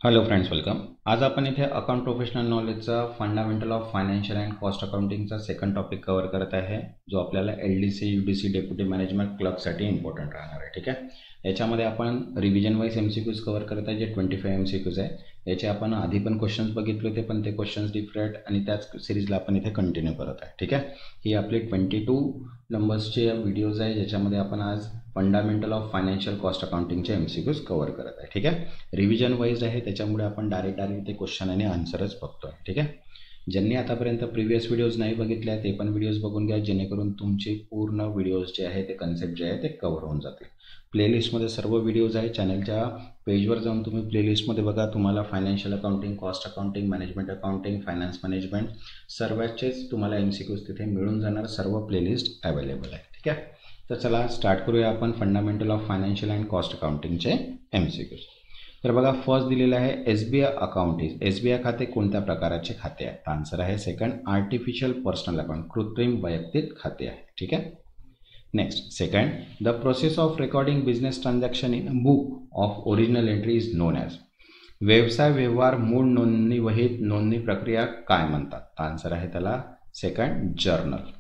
Hello friends, welcome. आज आपण इथे अकाउंट प्रोफेशनल नॉलेजचा fundamental of financial and cost अकाउंटिंगचा सेकंड टॉपिक कव्हर करत आहे, जो आपल्याला LDC UDC डेप्युटी मॅनेजमेंट क्लर्कसाठी इम्पॉर्टंट राहणार आहे. ठीक आहे. याच्यामध्ये आपण रिव्हिजन वाईज MCQs कव्हर करत आहे, जे 25 MCQs आहे. याचे आपण आधी पण क्वेश्चन्स बघितले होते, पण ते क्वेश्चन्स डिफरंट आणि त्याच सिरीजला आपण इथे कंटिन्यू करत आहे. ठीक आहे. ही आपली 22 नंबर्सचे व्हिडिओज आहे, ज्याच्यामध्ये आपण आज फंडामेंटल ऑफ फायनान्शियल कॉस्ट अकाउंटिंगचे MCQs कव्हर करत आहे. ठीक आहे. रिव्हिजन वाईज आहे, त्याच्यामुळे आपण डायरेक्ट ते क्वेश्चन आणि आन्सरच बघतोय. ठीक आहे. ज्यांनी आतापर्यंत प्रिव्हियस व्हिडिओज नाही बघितले ते पण व्हिडिओज बघून घ्या, जेणेकरून तुमचे पूर्ण व्हिडिओज जे आहे ते कन्सेप्ट जे आहे ते कव्हर होऊन जातील. प्लेलिस्टमध्ये सर्व व्हिडिओज आहे. चॅनलच्या पेजवर जाऊन तुम्ही प्लेलिस्टमध्ये बघा, तुम्हाला financial accounting, cost accounting, management accounting, finance management सर्वांचेच तुम्हाला MCQs तिथे मिळून जाणार. सर्व प्लेलिस्ट अवेलेबल आहे. ठीक आहे. तर चला स्टार्ट करूया आपण fundamental of financial and cost अकाउंटिंगचे MCQs. तर बघा, फर्स्ट दिलेलं आहे SBI अकाउंट इज. SBI खाते कोणत्या प्रकारचे खाते आहे? तर आन्सर आहे सेकंड, आर्टिफिशियल पर्सनल अकाउंट, कृत्रिम वैयक्तिक खाते आहे. ठीक आहे. Next, second, the process of recording business transaction in book of original entry is known as. व्यवसाय व्यवहार मूळ नोंदणी वहीत नोंदणी प्रक्रिया काय म्हणतात? तर आन्सर आहे त्याला second, journal.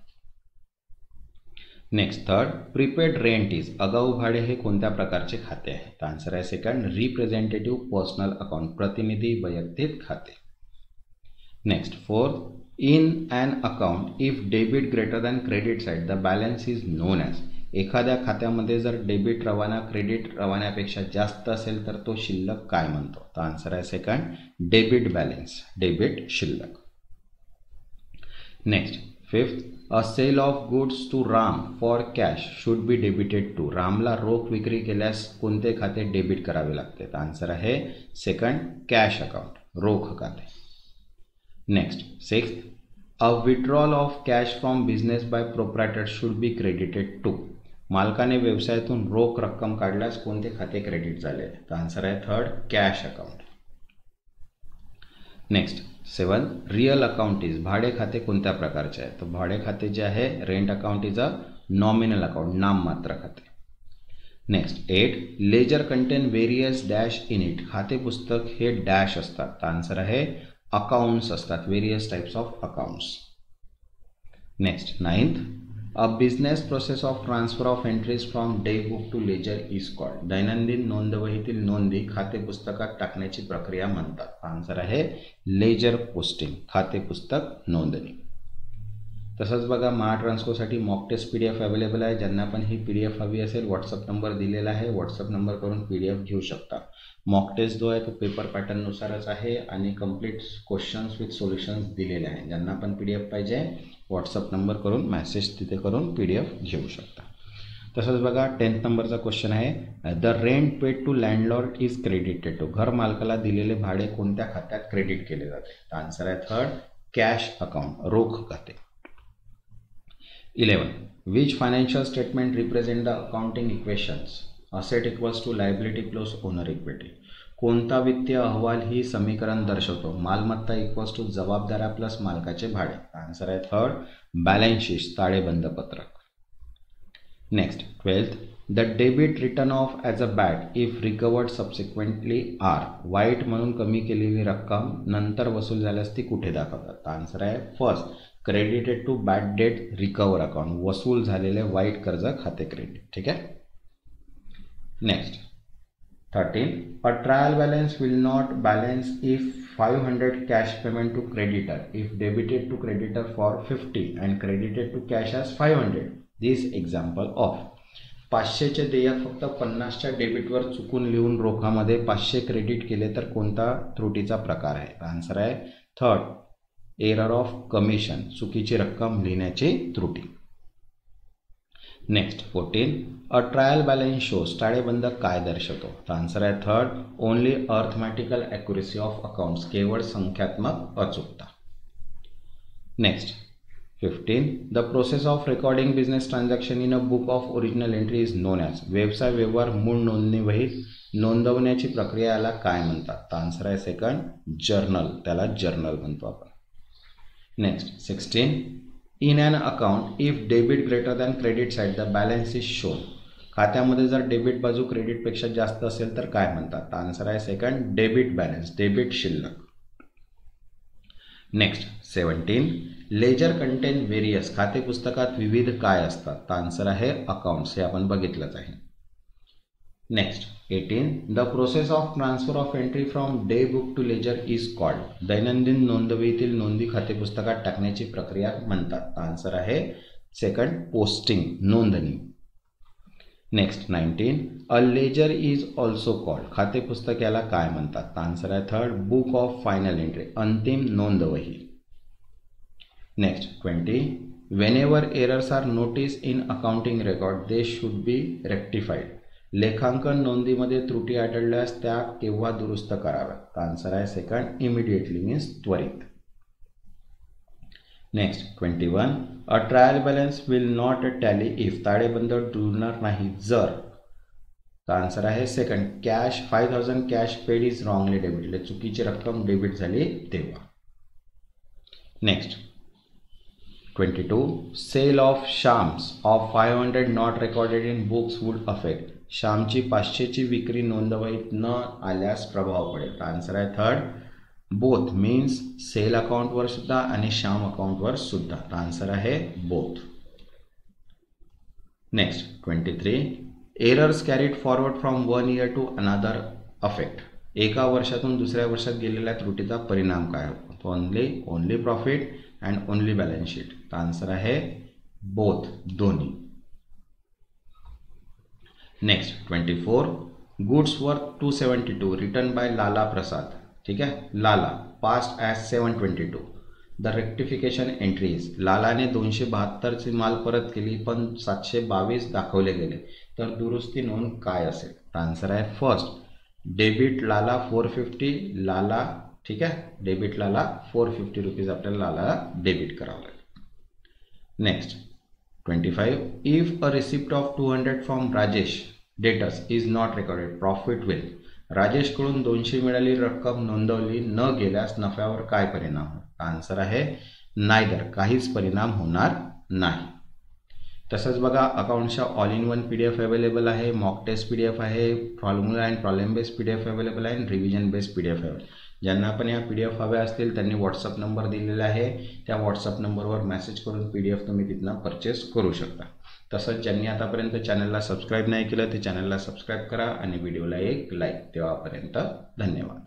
Next, third, prepaid rent is. आगाऊ भाडे हे कोणत्या प्रकारचे खाते आहे? तर आन्सर आहे सेकंड, रिप्रेझेंटेटिव्ह पर्सनल अकाउंट, प्रतिनिधी वैयक्तिक खाते. Next, fourth, in an account if debit greater than credit side the balance is known as. एखाद्या खात्यामध्ये जर डेबिट रवाना क्रेडिट रवान्यापेक्षा जास्त असेल तर तो शिल्लक काय म्हणतो? तर आन्सर आहे सेकंड, डेबिट बॅलन्स, डेबिट शिल्लक. Next, fifth, a sale of goods to Ram for cash should be debited to. रामला रोख विक्री केल्यास कोणते खाते डेबिट करावे लागते? तर आन्सर आहे सेकंड, कॅश अकाउंट, रोख खाते. Next, sixth, a withdrawal of cash from business by proprietor should be credited to. मालकाने व्यवसायातून रोख रक्कम काढल्यास कोणते खाते क्रेडिट झाले? तर आन्सर आहे third, cash account. Next, seven, real account is. भाडे खाते कोणत्या प्रकारचे आहे? तर भाडे खाते जे आहे, rent account is a nominal account, नाममात्र खाते. Next, eight, ledger contain various dash in it. खाते पुस्तक हे डॅश असतात. तर आन्सर आहे अकाउंट्स असतात, various types of accounts. Next, ninth, a business process of transfer of entries from day book to ledger is called. दैनंदिन नोंदवहीतील नोंदी खाते पुस्तकात टाकण्याची प्रक्रिया म्हणतात. आन्सर आहे लेजर पोस्टिंग, खाते पुस्तक नोंदणी. तसंच बघा, महाट्रान्सकोसाठी मॉक टेस्ट PDF अवेलेबल आहे. ज्यांना पण ही PDF हवी असेल, व्हॉट्सअप नंबर दिलेला आहे, व्हॉट्सअप नंबर करून PDF घेऊ शकता. मॉक टेस्ट जो आहे तो पेपर पॅटर्ननुसारच आहे आणि कम्प्लीट क्वेश्चन्स विथ सोल्युशन्स दिलेले आहे. ज्यांना पण PDF पाहिजे, व्हॉट्सअप नंबर करून मेसेज तिथे करून PDF घेऊ शकता. तसंच बघा, 10th नंबरचा क्वेश्चन आहे, the rent paid to landlord is credited to. घर मालकाला दिलेले भाडे कोणत्या खात्यात क्रेडिट केले जाते? तर आन्सर आहे थर्ड, कॅश अकाउंट, रोख खाते. 11, which financial statement represent the accounting equations? Asset equals to liability plus owner equity. कोणता वित्तीय अहवाल ही समीकरण दर्शवतो? मालमत्ता इक्वल्स टू जबाबदाऱ्या प्लस मालकाचे भाडे. आन्सर आहे थर्ड, बॅलन्स शीट, ताळेबंद पत्रक. Next, 12th, the debit return of as a bad if recovered subsequently are. वाईट म्हणून कमी केलेली रक्कम नंतर वसूल झाल्यास ती कुठे दाखवतात? आन्सर आहे first, credited to bad debt recover account, वसूल झालेले वाईट कर्ज खाते क्रेडिट. ठीक आहे. Next, 13, a trial balance will not balance if 500 cash payment to creditor if debited to creditor for 50 and credited to cash as 500. This example of. 500चे देयक फक्त 50च्या डेबिटवर चुकून लिहून रोखामध्ये 500 क्रेडिट केले तर कोणता त्रुटीचा प्रकार आहे? आन्सर आहे थर्ड, एरर ऑफ कमिशन, चुकीची रक्कम लिहिण्याची त्रुटी. Next, 14, a trial balance shows. ताळेबंद काय दर्शवतो? तर आन्सर आहे third, only arithmetical accuracy of accounts, केवळ संख्यात्मक अचूकता. Next, 15, the process of recording business transaction in a book of original entry is known as. व्यवसाय व्यवहार मूळ नोंदणी वहीत नोंदवण्याची प्रक्रियाला काय म्हणतात? तर आन्सर आहे सेकंड, जर्नल, त्याला जर्नल म्हणतो आपण. Next, 16, in an account if debit greater than credit side the balance is shown. खात्यामध्ये जर डेबिट बाजू क्रेडिटपेक्षा जास्त असेल तर काय म्हणतात? तर आन्सर आहे सेकंड, डेबिट बॅलन्स, डेबिट शिल्लक. नेक्स्ट 17, लेजर कंटेन व्हेरियस, खाते पुस्तकात विविध काय असतात? तर आन्सर आहे अकाउंट्स, हे आपण बघितलंच आहे. Next 18, the process of transfer of entry from day book to ledger is called, दैनंदिन नोंदवहीतील नोंदी खाते पुस्तकात टाकण्याची प्रक्रिया म्हणतात? तर आन्सर आहे सेकंड, पोस्टिंग, नोंदणी. Next 19, a ledger is also called, खाते पुस्तक याला काय म्हणतात? तर आन्सर आहे third, book of final entry, अंतिम नोंदवही. Next 20, whenever errors are notice in accounting record they should be rectified, लेखांकन नोंदीमध्ये त्रुटी आढळल्यास त्या केव्हा दुरुस्त कराव्यात? तर आन्सर आहे सेकंड, इमिडिएटली, मीन्स त्वरित. Next 21, a trial balance will not tally if, ताळेबंद जुळणार नाही जर, तर आन्सर आहे second, cash 5000 cash paid is wrongly debited, चुकीची रक्कम डेबिट झाली तेव्हा. Next 22, sale of Sham's of 500 not recorded in books would affect, शामची 500ची विक्री नोंदवहीत न आल्यास प्रभाव पडेल? तर आन्सर आहे थर्ड, बोथ, मीन्स सेल अकाउंटवर सुद्धा आणि शाम अकाउंटवर सुद्धा. तर आन्सर आहे both. Next 23, errors carried forward from 1 year to another affect, एका वर्षातून दुसऱ्या वर्षात गेलेल्या त्रुटीचा परिणाम काय होतो? Only profit and only balance sheet. तर आन्सर आहे बोथ, दोन्ही. Next 24, goods worth 272 return by Lala Prasad, ठीक आहे, Lala passed as 722, the rectification entries, लालाने 272ची माल परत केली पण 722 दाखवले गेले, तर दुरुस्ती नोंद काय असेल? तर आन्सर आहे फर्स्ट, डेबिट लाला 450 लाला, ठीक आहे, डेबिट लाला 450 रुपीज आपल्याला लाला डेबिट करावं लागेल. Next 25, if a receipt of 200 from Rajesh debtors is not recorded profit will, राजेशकडून 200 मिळालेली रक्कम नोंदवली न गेल्यास नफ्यावर काय परिणाम होईल? आन्सर आहे नायदर, काहीच परिणाम होणार नाही. तसंच बघा, अकाउंटच्या all in one PDF available आहे, मॉक टेस्ट PDF आहे, formula and problem based PDF available आहे, रिव्हिजन बेस्ड PDF अवेलेबल. ज्यांना पण या PDF हव्या असतील त्यांनी व्हॉट्सअप नंबर दिलेला आहे, त्या व्हॉट्सअप नंबरवर मेसेज करून PDF तुम्ही तिथनं परचेस करू शकता. तसंच ज्यांनी आतापर्यंत चॅनलला सबस्क्राईब नाही केलं ते चॅनलला सबस्क्राईब करा आणि व्हिडिओला एक लाईक. तेव्हापर्यंत धन्यवाद.